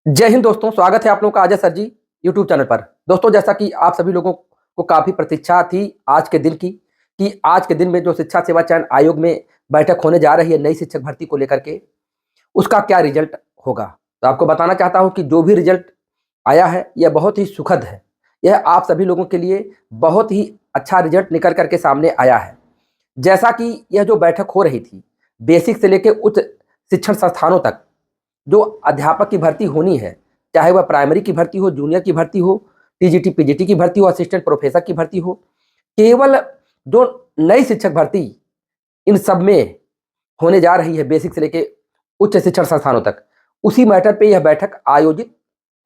जय हिंद दोस्तों, स्वागत है आप लोगों का अजय सर जी यूट्यूब चैनल पर। दोस्तों, जैसा कि आप सभी लोगों को काफ़ी प्रतीक्षा थी आज के दिन की कि आज के दिन में जो शिक्षा सेवा चयन आयोग में बैठक होने जा रही है नई शिक्षक भर्ती को लेकर के, उसका क्या रिजल्ट होगा। तो आपको बताना चाहता हूं कि जो भी रिजल्ट आया है यह बहुत ही सुखद है। यह आप सभी लोगों के लिए बहुत ही अच्छा रिजल्ट निकल करके सामने आया है। जैसा कि यह जो बैठक हो रही थी, बेसिक से लेकर उच्च शिक्षण संस्थानों तक जो अध्यापक की भर्ती होनी है, चाहे वह प्राइमरी की भर्ती हो, जूनियर की भर्ती हो, टीजीटी पीजीटी की भर्ती हो, असिस्टेंट प्रोफेसर की भर्ती हो, केवल जो नई शिक्षक भर्ती इन सब में होने जा रही है बेसिक से लेके उच्च शिक्षण संस्थानों तक, उसी मैटर पे यह बैठक आयोजित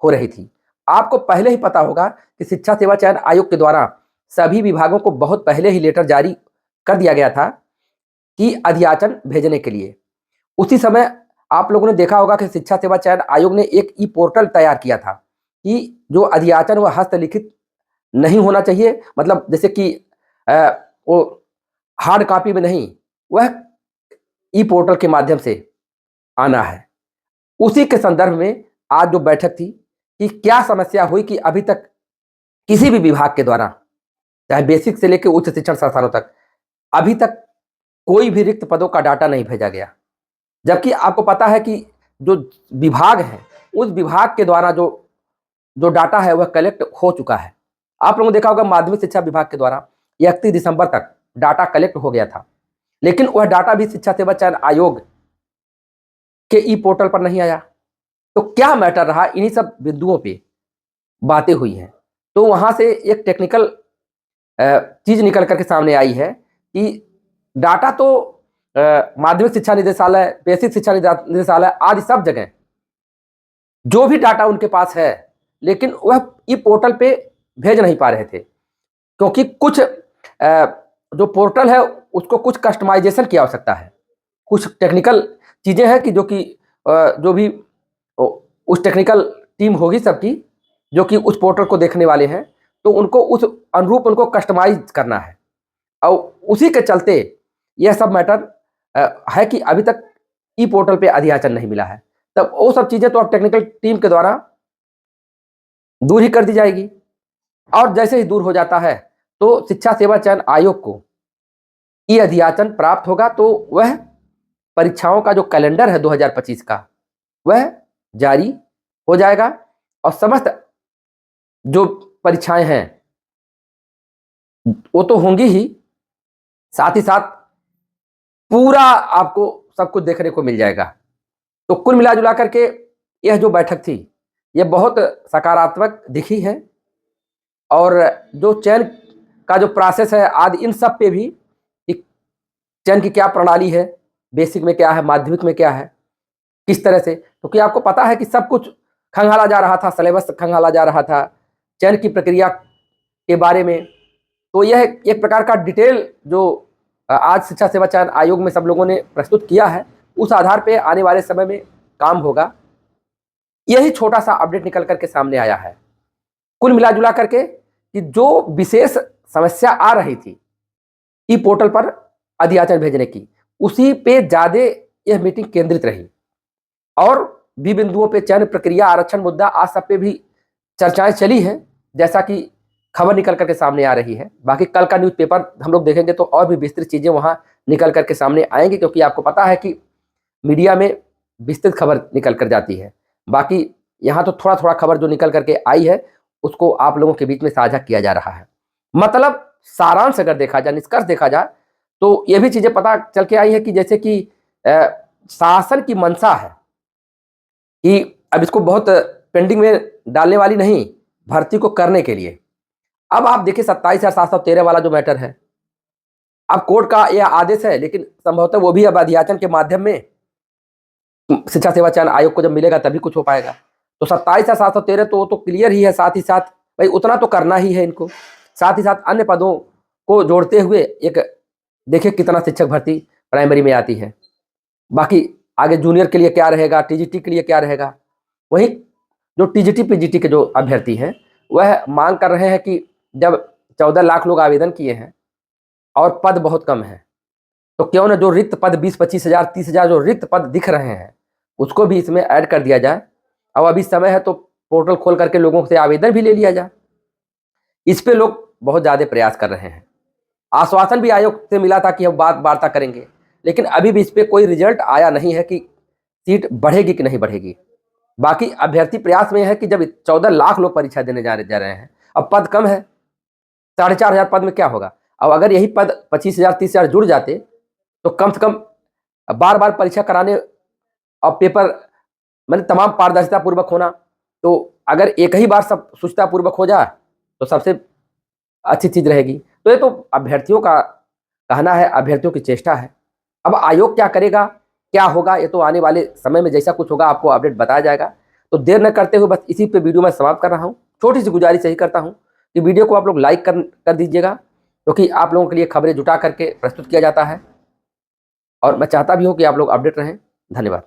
हो रही थी। आपको पहले ही पता होगा कि शिक्षा सेवा चयन आयोग के द्वारा सभी विभागों को बहुत पहले ही लेटर जारी कर दिया गया था कि अध्याचन भेजने के लिए। उसी समय आप लोगों ने देखा होगा कि शिक्षा सेवा चयन आयोग ने एक ई पोर्टल तैयार किया था कि जो अध्याचन वह हस्तलिखित नहीं होना चाहिए, मतलब जैसे कि वो हार्ड कॉपी में नहीं, वह ई पोर्टल के माध्यम से आना है। उसी के संदर्भ में आज जो बैठक थी कि क्या समस्या हुई कि अभी तक किसी भी विभाग के द्वारा, चाहे बेसिक से लेकर उच्च शिक्षण संस्थानों तक, अभी तक कोई भी रिक्त पदों का डाटा नहीं भेजा गया। जबकि आपको पता है कि जो विभाग है उस विभाग के द्वारा जो जो डाटा है वह कलेक्ट हो चुका है। आप लोगों ने देखा होगा माध्यमिक शिक्षा विभाग के द्वारा 31 दिसंबर तक डाटा कलेक्ट हो गया था, लेकिन वह डाटा भी शिक्षा सेवा चयन आयोग के ई पोर्टल पर नहीं आया। तो क्या मैटर रहा, इन्हीं सब बिंदुओं पे बातें हुई हैं। तो वहां से एक टेक्निकल चीज निकल करके सामने आई है कि डाटा तो माध्यमिक शिक्षा निदेशालय, बेसिक शिक्षा निदेशालय आदि सब जगह जो भी डाटा उनके पास है, लेकिन वह ई पोर्टल पे भेज नहीं पा रहे थे क्योंकि कुछ जो पोर्टल है उसको कुछ कस्टमाइजेशन की आवश्यकता है। कुछ टेक्निकल चीजें हैं कि जो कि जो भी उस टेक्निकल टीम होगी सबकी जो कि उस पोर्टल को देखने वाले हैं, तो उनको उस अनुरूप उनको कस्टमाइज करना है। और उसी के चलते यह सब मैटर है कि अभी तक ई पोर्टल पे अध्याचन नहीं मिला है। तब वो सब चीजें तो अब टेक्निकल टीम के द्वारा दूर ही कर दी जाएगी। और जैसे ही दूर हो जाता है तो शिक्षा सेवा चयन आयोग को ई अध्याचन प्राप्त होगा, तो वह परीक्षाओं का जो कैलेंडर है 2025 का वह जारी हो जाएगा और समस्त जो परीक्षाएं हैं वो तो होंगी ही, साथ ही साथ पूरा आपको सब कुछ देखने को मिल जाएगा। तो कुल मिला जुला करके यह जो बैठक थी यह बहुत सकारात्मक दिखी है। और जो चयन का जो प्रोसेस है आदि इन सब पे भी चयन की क्या प्रणाली है, बेसिक में क्या है, माध्यमिक में क्या है, किस तरह से, क्योंकि आपको पता है कि सब कुछ खंगाला जा रहा था, सिलेबस खंगाला जा रहा था चयन की प्रक्रिया के बारे में। तो यह एक प्रकार का डिटेल जो आज शिक्षा सेवा चयन आयोग में सब लोगों ने प्रस्तुत किया है, उस आधार पे आने वाले समय में काम होगा। यही छोटा सा अपडेट निकल करके सामने आया है। कुल मिला जुला करके कि जो विशेष समस्या आ रही थी ई पोर्टल पर अध्याचन भेजने की, उसी पे ज्यादा यह मीटिंग केंद्रित रही। और भी बिंदुओं पे चयन प्रक्रिया, आरक्षण मुद्दा, आज सब पे भी चर्चाएं चली हैं, जैसा कि खबर निकल करके सामने आ रही है। बाकी कल का न्यूज़पेपर हम लोग देखेंगे तो और भी विस्तृत चीजें वहां निकल करके सामने आएंगी, क्योंकि आपको पता है कि मीडिया में विस्तृत खबर निकल कर जाती है। बाकी यहाँ तो थोड़ा थोड़ा खबर जो निकल करके आई है उसको आप लोगों के बीच में साझा किया जा रहा है। मतलब सारांश अगर देखा जाए, निष्कर्ष देखा जाए, तो ये भी चीजें पता चल के आई है कि जैसे कि शासन की मंशा है कि अब इसको बहुत पेंडिंग में डालने वाली नहीं, भर्ती को करने के लिए। अब आप देखिए 27,713 वाला जो मैटर है, अब कोर्ट का यह आदेश है, लेकिन संभवतः वो भी अब अध्याचन के माध्यम में शिक्षा सेवा चयन आयोग को जब मिलेगा तभी कुछ हो पाएगा। तो 27,713 तो वो तो क्लियर ही है। साथ ही साथ भाई उतना तो करना ही है इनको, साथ ही साथ अन्य पदों को जोड़ते हुए एक देखिए कितना शिक्षक भर्ती प्राइमरी में आती है। बाकी आगे जूनियर के लिए क्या रहेगा, टीजीटी के लिए क्या रहेगा। वहीं जो टीजीटी पीजीटी के जो अभ्यर्थी हैं वह मांग कर रहे हैं कि जब 14 लाख लोग आवेदन किए हैं और पद बहुत कम है, तो क्यों ना जो रिक्त पद 20-25 हजार 30 हजार जो रिक्त पद दिख रहे हैं उसको भी इसमें ऐड कर दिया जाए, अब अभी समय है तो पोर्टल खोल करके लोगों से आवेदन भी ले लिया जाए। इस पे लोग बहुत ज़्यादा प्रयास कर रहे हैं। आश्वासन भी आयोग से मिला था कि हम बात वार्ता करेंगे, लेकिन अभी भी इस पे कोई रिजल्ट आया नहीं है कि सीट बढ़ेगी कि नहीं बढ़ेगी। बाकी अभ्यर्थी प्रयास में है कि जब 14 लाख लोग परीक्षा देने जा रहे हैं, अब पद कम है, 4,500 पद में क्या होगा। अब अगर यही पद 25,000 30,000 जुड़ जाते तो कम से कम बार बार परीक्षा कराने और पेपर मतलब तमाम पारदर्शिता पूर्वक होना, तो अगर एक ही बार सब सुचता पूर्वक हो जाए तो सबसे अच्छी चीज रहेगी। तो ये तो अभ्यर्थियों का कहना है, अभ्यर्थियों की चेष्टा है। अब आयोग क्या करेगा, क्या होगा, ये तो आने वाले समय में जैसा कुछ होगा आपको अपडेट बताया जाएगा। तो देर न करते हुए बस इसी पे वीडियो मैं समाप्त कर रहा हूँ। छोटी सी गुजारिश यही करता हूँ कि वीडियो को आप लोग लाइक कर दीजिएगा, क्योंकि आप लोगों के लिए खबरें जुटा करके प्रस्तुत किया जाता है और मैं चाहता भी हूँ कि आप लोग अपडेट रहें। धन्यवाद।